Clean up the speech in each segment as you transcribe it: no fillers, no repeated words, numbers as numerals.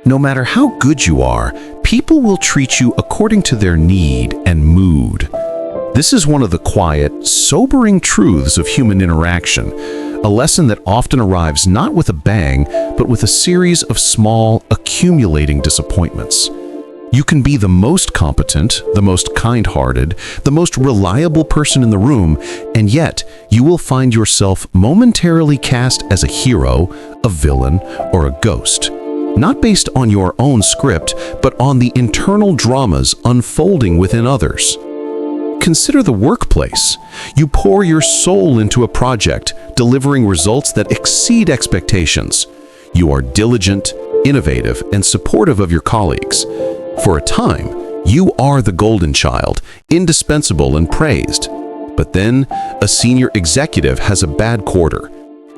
No matter how good you are, people will treat you according to their need and mood. This is one of the quiet, sobering truths of human interaction, a lesson that often arrives not with a bang, but with a series of small, accumulating disappointments. You can be the most competent, the most kind-hearted, the most reliable person in the room, and yet you will find yourself momentarily cast as a hero, a villain, or a ghost. Not based on your own script, but on the internal dramas unfolding within others. Consider the workplace. You pour your soul into a project, delivering results that exceed expectations. You are diligent, innovative, and supportive of your colleagues. For a time, you are the golden child, indispensable and praised. But then, a senior executive has a bad quarter.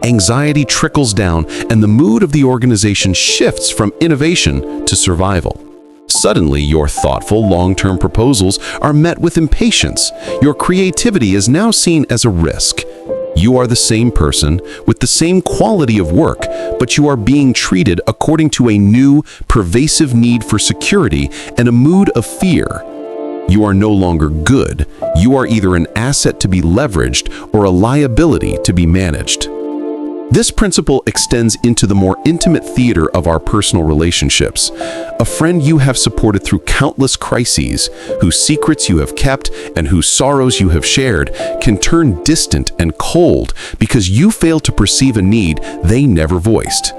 Anxiety trickles down, and the mood of the organization shifts from innovation to survival. Suddenly, your thoughtful, long-term proposals are met with impatience. Your creativity is now seen as a risk. You are the same person with the same quality of work, but you are being treated according to a new, pervasive need for security and a mood of fear. You are no longer good. You are either an asset to be leveraged or a liability to be managed. This principle extends into the more intimate theater of our personal relationships. A friend you have supported through countless crises, whose secrets you have kept and whose sorrows you have shared, can turn distant and cold because you failed to perceive a need they never voiced.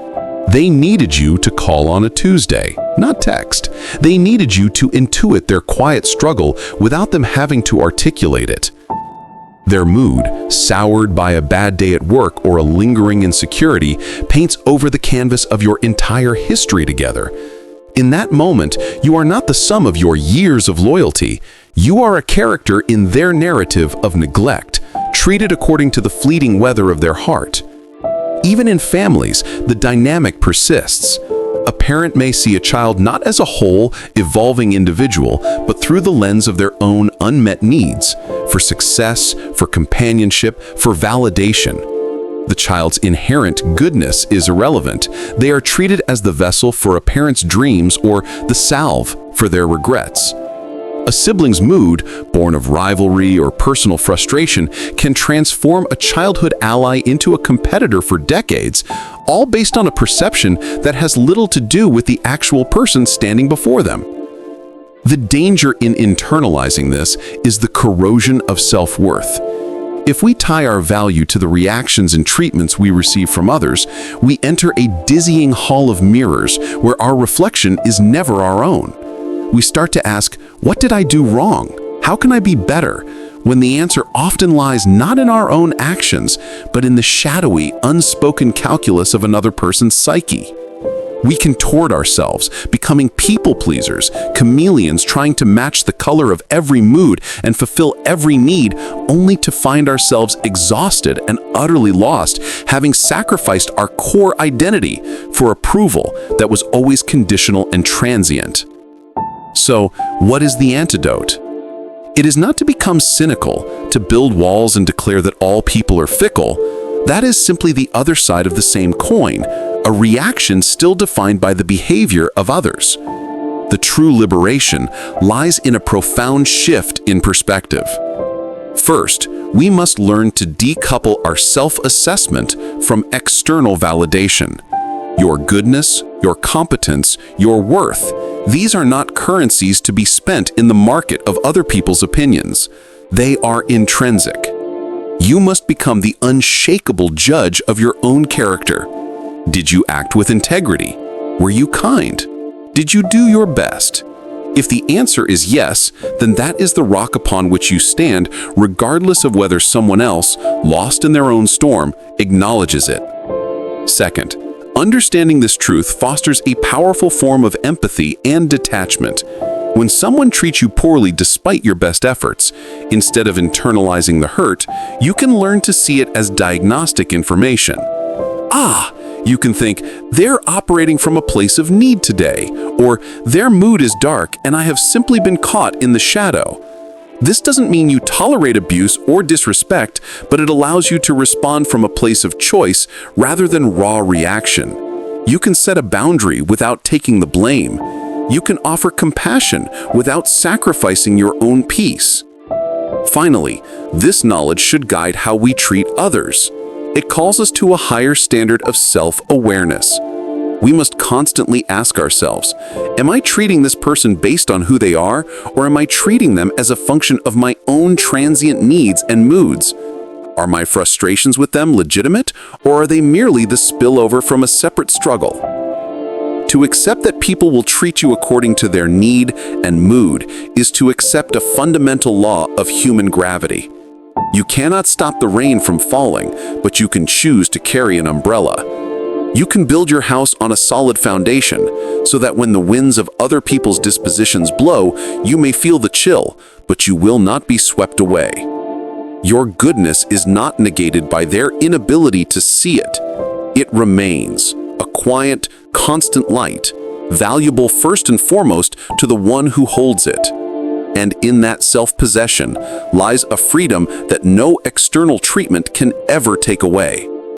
They needed you to call on a Tuesday, not text. They needed you to intuit their quiet struggle without them having to articulate it. Their mood, soured by a bad day at work or a lingering insecurity, paints over the canvas of your entire history together. In that moment, you are not the sum of your years of loyalty. You are a character in their narrative of neglect, treated according to the fleeting weather of their heart. Even in families, the dynamic persists. A parent may see a child not as a whole, evolving individual, but through the lens of their own unmet needs, for success, for companionship, for validation. The child's inherent goodness is irrelevant. They are treated as the vessel for a parent's dreams or the salve for their regrets. A sibling's mood, born of rivalry or personal frustration, can transform a childhood ally into a competitor for decades, all based on a perception that has little to do with the actual person standing before them. The danger in internalizing this is the corrosion of self-worth. If we tie our value to the reactions and treatments we receive from others, we enter a dizzying hall of mirrors where our reflection is never our own. We start to ask, what did I do wrong? How can I be better? When the answer often lies not in our own actions, but in the shadowy, unspoken calculus of another person's psyche. We contort ourselves, becoming people pleasers, chameleons trying to match the color of every mood and fulfill every need, only to find ourselves exhausted and utterly lost, having sacrificed our core identity for approval that was always conditional and transient. So, what is the antidote? It is not to become cynical, to build walls and declare that all people are fickle. That is simply the other side of the same coin, a reaction still defined by the behavior of others. The true liberation lies in a profound shift in perspective. First, we must learn to decouple our self-assessment from external validation. Your goodness, your competence, your worth, these are not currencies to be spent in the market of other people's opinions. They are intrinsic. You must become the unshakable judge of your own character. Did you act with integrity? Were you kind? Did you do your best? If the answer is yes, then that is the rock upon which you stand, regardless of whether someone else, lost in their own storm, acknowledges it. Second, understanding this truth fosters a powerful form of empathy and detachment. When someone treats you poorly despite your best efforts, instead of internalizing the hurt, you can learn to see it as diagnostic information. You can think, they're operating from a place of need today, or their mood is dark and I have simply been caught in the shadow. This doesn't mean you tolerate abuse or disrespect, but it allows you to respond from a place of choice rather than raw reaction. You can set a boundary without taking the blame. You can offer compassion without sacrificing your own peace. Finally, this knowledge should guide how we treat others. It calls us to a higher standard of self-awareness. We must constantly ask ourselves, am I treating this person based on who they are, or am I treating them as a function of my own transient needs and moods? Are my frustrations with them legitimate, or are they merely the spillover from a separate struggle? To accept that people will treat you according to their need and mood is to accept a fundamental law of human gravity. You cannot stop the rain from falling, but you can choose to carry an umbrella. You can build your house on a solid foundation, so that when the winds of other people's dispositions blow, you may feel the chill, but you will not be swept away. Your goodness is not negated by their inability to see it. It remains, a quiet, constant light, valuable first and foremost to the one who holds it. And in that self-possession lies a freedom that no external treatment can ever take away.